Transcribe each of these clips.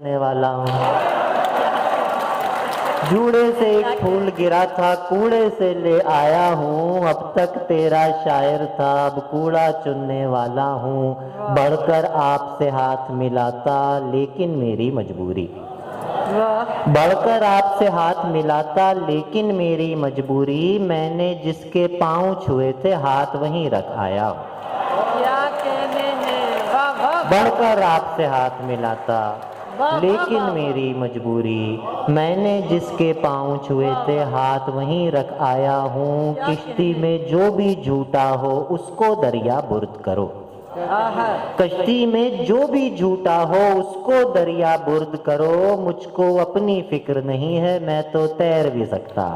करने वाला हूँ। जूड़े से एक फूल गिरा था, कूड़े से ले आया हूँ। अब तक तेरा शायर था, अब कूड़ा चुनने वाला हूँ। बढ़कर आपसे हाथ मिलाता, लेकिन मेरी मजबूरी। बढ़कर आपसे हाथ मिलाता, लेकिन मेरी मजबूरी। मैंने जिसके पाँव छुए थे, हाथ वहीं रख आया हूँ। बढ़कर आपसे हाथ मिलाता, लेकिन मेरी मजबूरी। मैंने जिसके पाँव छुए थे, हाथ वहीं रख आया हूँ। किश्ती में जो भी झूठा हो, उसको दरिया बुर्द करो। कश्ती में जो भी झूठा हो, उसको दरिया बुर्द करो। मुझको अपनी फिक्र नहीं है, मैं तो तैर भी सकता।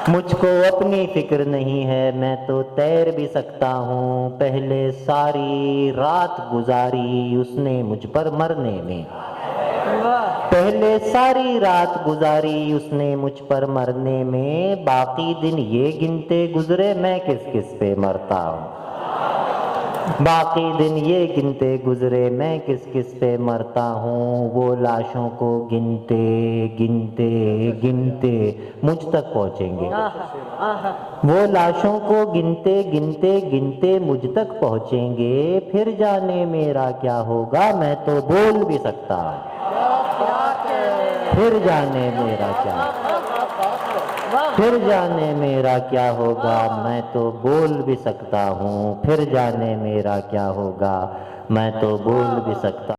मुझको अपनी फिक्र नहीं है, मैं तो तैर भी सकता हूँ। पहले सारी रात गुजारी उसने मुझ पर मरने में। पहले सारी रात गुजारी उसने मुझ पर मरने में। बाकी दिन ये गिनते गुजरे, मैं किस किस पे मरता हूँ। बाकी दिन ये गिनते गुजरे, मैं किस किस पे मरता हूँ। वो लाशों को गिनते गिनते गिनते मुझ तक पहुँचेंगे। वो लाशों को गिनते गिनते गिनते मुझ तक पहुँचेंगे। फिर जाने मेरा क्या होगा, मैं तो बोल भी सकता हूँ। फिर जाने मेरा क्या, फिर जाने मेरा क्या होगा, मैं तो बोल भी सकता हूँ। फिर जाने मेरा क्या होगा, मैं तो बोल भी सकता